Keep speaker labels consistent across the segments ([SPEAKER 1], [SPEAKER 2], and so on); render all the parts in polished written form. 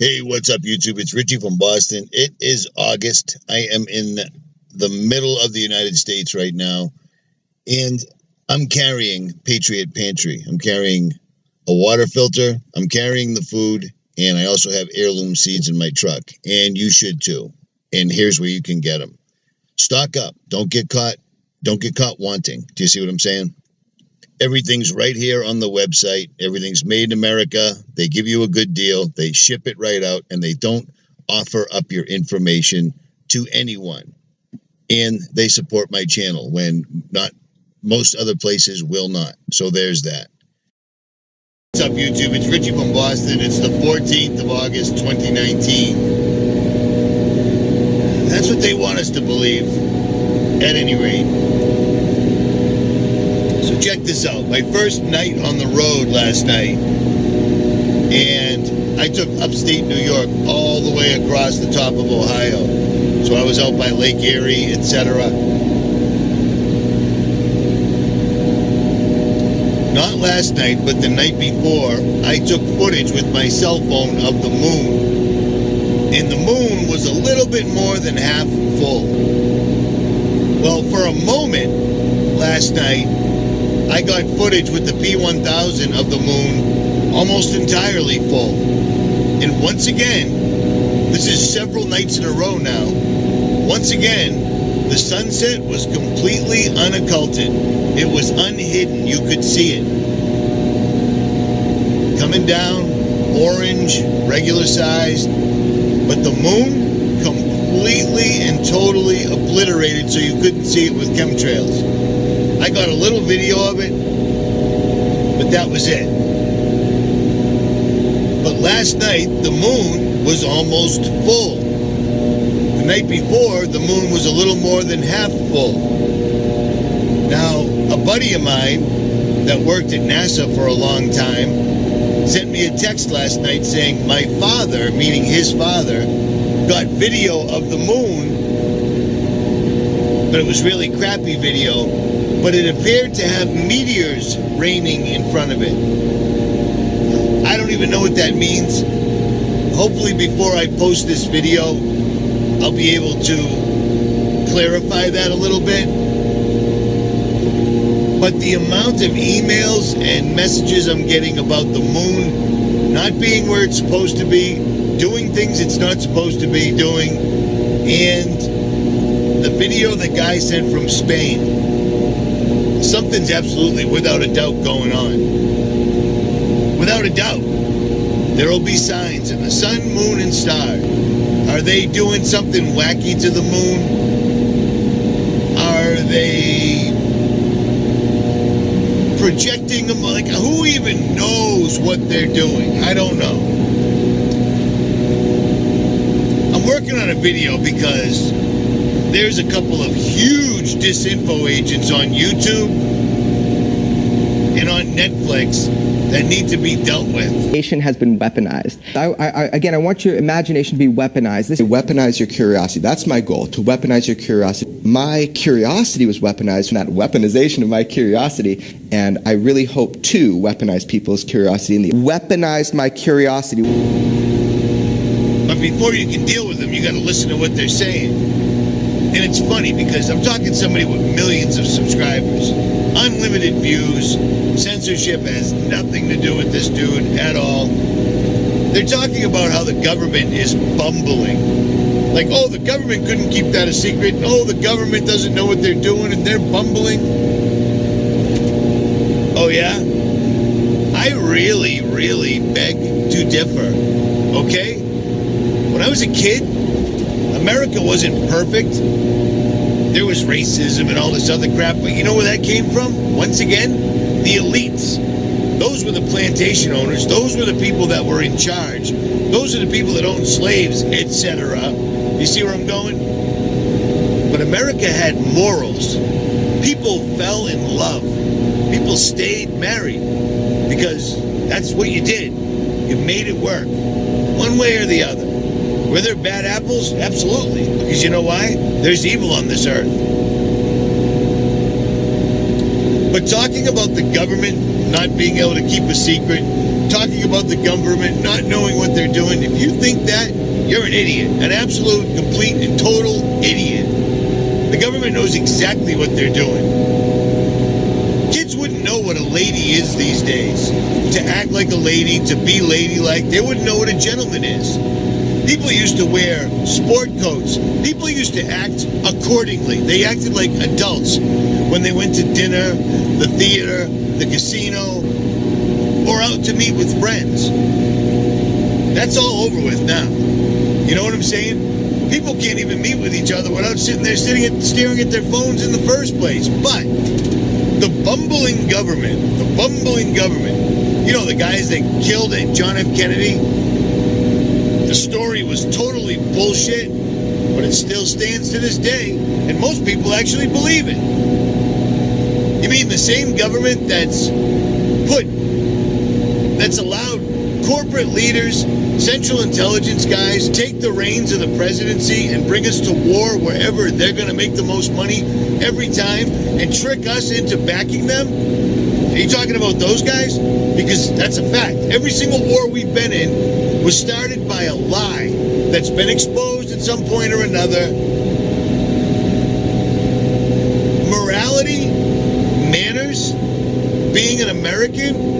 [SPEAKER 1] Hey, what's up, YouTube? It's Richie from Boston. It is August. I am in the middle of the United States right now, and I'm carrying Patriot Pantry. I'm carrying a water filter. I'm carrying the food, and I also have heirloom seeds in my truck, and you should too. And here's where you can get them. Stock up. Don't get caught wanting. Do you see what I'm saying? Everything's right here on the website. Everything's made in America. They give you a good deal. They ship it right out, and they don't offer up your information to anyone. And they support my channel when not most other places will not. So there's that. What's up, YouTube? It's Richie from Boston. It's the 14th of August, 2019. That's what they want us to believe, at any rate. So check this out. My first night on the road last night, and I took upstate New York all the way across the top of Ohio. So I was out by Lake Erie, etc. Not last night, but the night before, I took footage with my cell phone of the moon. And the moon was a little bit more than half full. Well, for a moment last night, I got footage with the P1000 of the moon almost entirely full. And once again, this is several nights in a row now, once again, the sunset was completely unocculted. It was unhidden. You could see it. Coming down, orange, regular sized, but the moon completely and totally obliterated so you couldn't see it with chemtrails. I got a little video of it, but that was it. But last night, the moon was almost full. The night before, the moon was a little more than half full. Now, a buddy of mine that worked at NASA for a long time sent me a text last night saying my father, meaning his father, got video of the moon, but it was really crappy video. But it appeared to have meteors raining in front of it. I don't even know what that means. Hopefully before I post this video, I'll be able to clarify that a little bit. But the amount of emails and messages I'm getting about the moon not being where it's supposed to be, doing things it's not supposed to be doing, and the video the guy sent from Spain, something's absolutely, without a doubt, going on. Without a doubt. There will be signs in the sun, moon, and star. Are they doing something wacky to the moon? Are they projecting them? Like, who even knows what they're doing? I don't know. I'm working on a video because there's a couple of huge disinfo agents on YouTube and on Netflix that need to be dealt with.
[SPEAKER 2] Nation has been weaponized. Again, I want your imagination to be weaponized.
[SPEAKER 3] Weaponize your curiosity. That's my goal, to weaponize your curiosity. My curiosity was weaponized from that weaponization of my curiosity, and I really hope to weaponize people's curiosity. Weaponize my curiosity.
[SPEAKER 1] But before you can deal with them, you got to listen to what they're saying. And it's funny because I'm talking to somebody with millions of subscribers, unlimited views, censorship has nothing to do with this dude at all. They're talking about how the government is bumbling. Like, oh, the government couldn't keep that a secret. Oh, the government doesn't know what they're doing and they're bumbling. Oh, yeah? I really, really beg to differ, okay? When I was a kid, America wasn't perfect. There was racism and all this other crap, but you know where that came from? Once again, the elites. Those were the plantation owners. Those were the people that were in charge. Those are the people that owned slaves, etc. You see where I'm going? But America had morals. People fell in love. People stayed married because that's what you did. You made it work, one way or the other. Were there bad apples? Absolutely. Because you know why? There's evil on this earth. But talking about the government not being able to keep a secret, talking about the government not knowing what they're doing. If you think that, you're an idiot. An absolute, complete, and total idiot. The government knows exactly what they're doing. Kids wouldn't know what a lady is these days. To act like a lady, to be ladylike, they wouldn't know what a gentleman is. People used to wear sport coats. People used to act accordingly. They acted like adults when they went to dinner, the theater, the casino, or out to meet with friends. That's all over with now. You know what I'm saying? People can't even meet with each other without sitting there staring at their phones in the first place. But the bumbling government, you know, the guys that killed John F. Kennedy, the story was totally bullshit, but it still stands to this day, and most people actually believe it. You mean the same government that's allowed corporate leaders, Central Intelligence guys, take the reins of the presidency and bring us to war wherever they're going to make the most money every time and trick us into backing them? Are you talking about those guys? Because that's a fact. Every single war we've been in was started by a lie that's been exposed at some point or another. Morality, manners, being an American,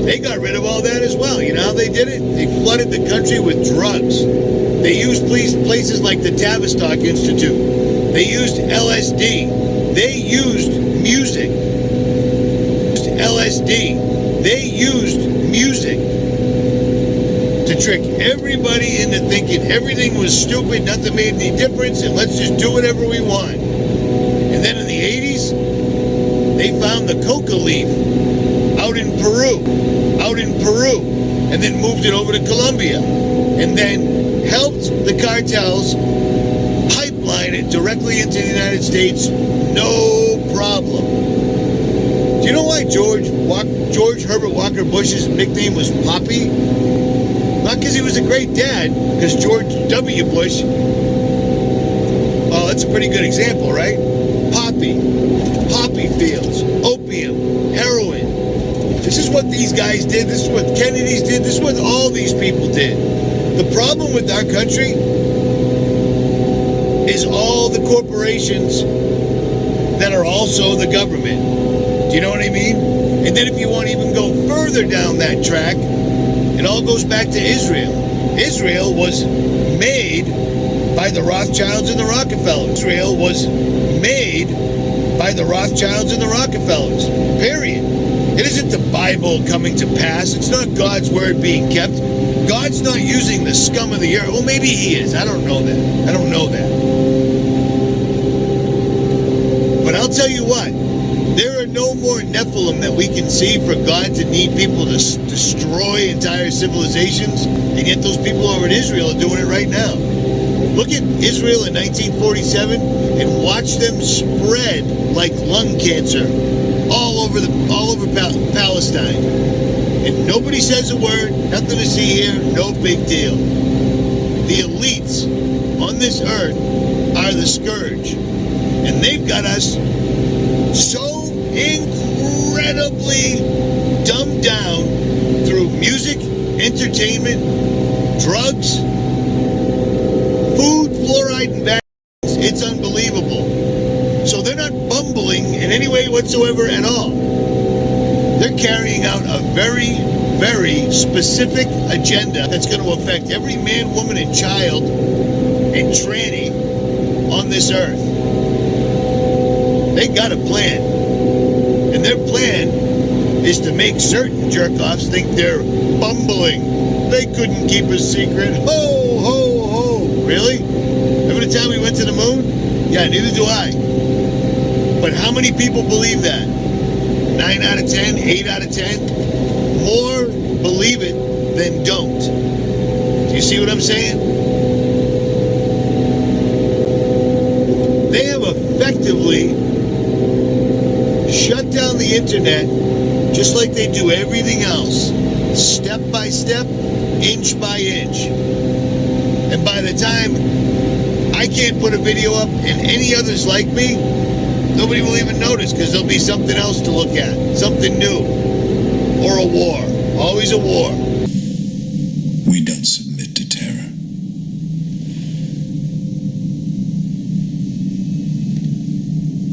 [SPEAKER 1] they got rid of all that as well. You know how they did it? They flooded the country with drugs. They used places like the Tavistock Institute. They used LSD. They used music. LSD. They used music to trick everybody into thinking everything was stupid, nothing made any difference, and let's just do whatever we want. And then in the 80s, they found the coca leaf out in Peru, and then moved it over to Colombia, and then helped the cartels pipeline it directly into the United States, no problem. Do you know why George Herbert Walker Bush's nickname was Poppy? Not because he was a great dad, because George W. Bush, well, that's a pretty good example, right? Poppy fields, opium, heroin. This is what these guys did. This is what Kennedy's did. This is what all these people did. The problem with our country is all the corporations that are also the government. Do you know what I mean? And then if you want to even go further down that track, it all goes back to Israel. Israel was made by the Rothschilds and the Rockefellers. Israel was made by the Rothschilds and the Rockefellers. Period. It isn't the Bible coming to pass. It's not God's word being kept. God's not using the scum of the earth. Well, maybe he is. I don't know that. But I'll tell you what. There are no more Nephilim that we can see for God to need people to destroy entire civilizations. And yet those people over in Israel are doing it right now. Look at Israel in 1947 and watch them spread like lung cancer all over Palestine, and nobody says a word. Nothing to see here. No big deal. The elites on this earth are the scourge, and they've got us so incredibly dumbed down through music, entertainment, drugs, food, fluoride, and vaccines. It's unbelievable. So they're not bumbling in any way whatsoever at all. They're carrying out a very, very specific agenda that's going to affect every man, woman, and child and tranny on this earth. They got a plan. And their plan is to make certain jerk-offs think they're bumbling. They couldn't keep a secret. Ho, ho, ho. Really? Remember the time we went to the moon? Yeah, neither do I. But how many people believe that? 9 out of 10, 8 out of 10? More believe it than don't. Do you see what I'm saying? They have effectively shut down the internet just like they do everything else. Step by step, inch by inch. And by the time I can't put a video up and any others like me, nobody will even notice because there'll be something else to look at, something new, or a war. Always a war.
[SPEAKER 4] We don't submit to terror.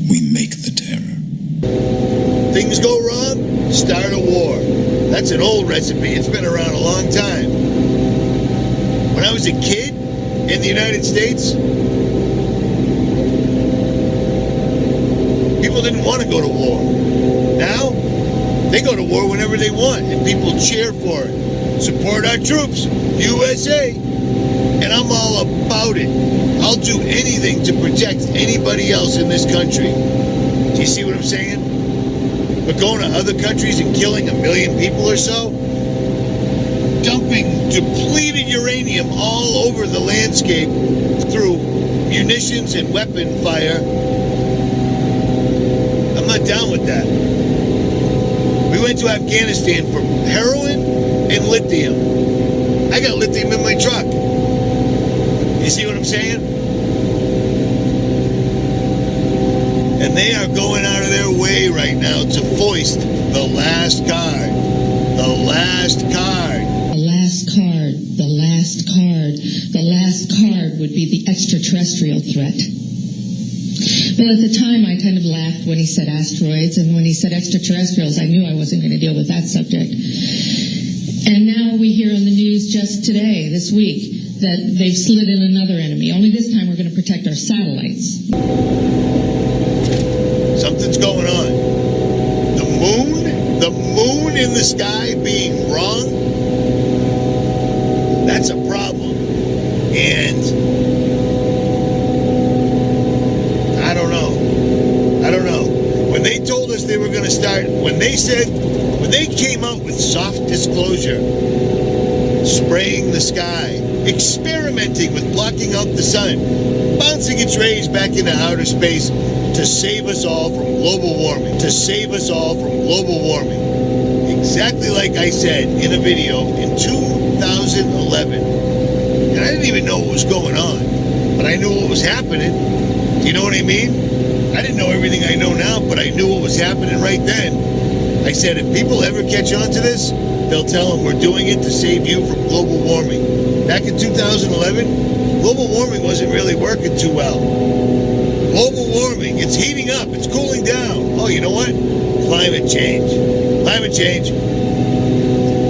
[SPEAKER 4] We make the terror.
[SPEAKER 1] Things go wrong, start a war. That's an old recipe. It's been around a long time. When I was a kid in the United States, people didn't want to go to war. Now, they go to war whenever they want, and people cheer for it. Support our troops, USA. And I'm all about it. I'll do anything to protect anybody else in this country. Do you see what I'm saying? But going to other countries and killing 1 million people or so, dumping depleted uranium all over the landscape through munitions and weapon fire, I'm not down with that. We went to Afghanistan for heroin and lithium. I got lithium in my truck. You see what I'm saying? And they are going out of their way right now to foist the last card. The last card.
[SPEAKER 5] The last card. The last card. The last card would be the extraterrestrial threat. Well, at the time, I kind of laughed when he said asteroids, and when he said extraterrestrials, I knew I wasn't going to deal with that subject. And now we hear on the news just today, this week, that they've slid in another enemy. Only this time we're going to protect our satellites.
[SPEAKER 1] Something's going on. The moon in the sky being wrong, that's a problem. And I don't know. When they told us they were going to start, when they came out with soft disclosure, spraying the sky, experimenting with blocking out the sun, bouncing its rays back into outer space to save us all from global warming. To save us all from global warming. Exactly like I said in a video in 2011. And I didn't even know what was going on, but I knew what was happening. Do you know what I mean? I didn't know everything I know now, but I knew what was happening right then. I said, if people ever catch on to this, they'll tell them we're doing it to save you from global warming. Back in 2011, global warming wasn't really working too well. Global warming, it's heating up, it's cooling down. Oh, you know what? Climate change. Climate change.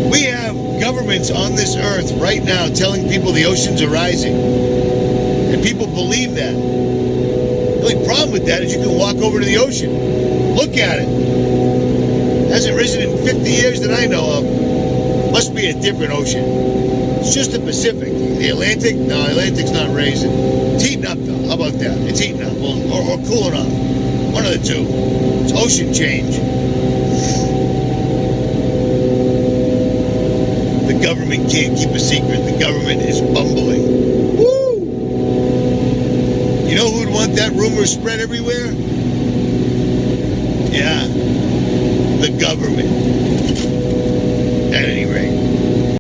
[SPEAKER 1] We have governments on this earth right now telling people the oceans are rising. And people believe that. The only problem with that is you can walk over to the ocean. Look at it. It hasn't risen in 50 years that I know of. Must be a different ocean. It's just the Pacific. The Atlantic? No, Atlantic's not raising. It's heating up, though. How about that? It's heating up. Or cooling off. One of the two. It's ocean change. The government can't keep a secret. The government is bumbling. Woo! You know who'd want that rumor spread everywhere? Yeah. The government. At any rate.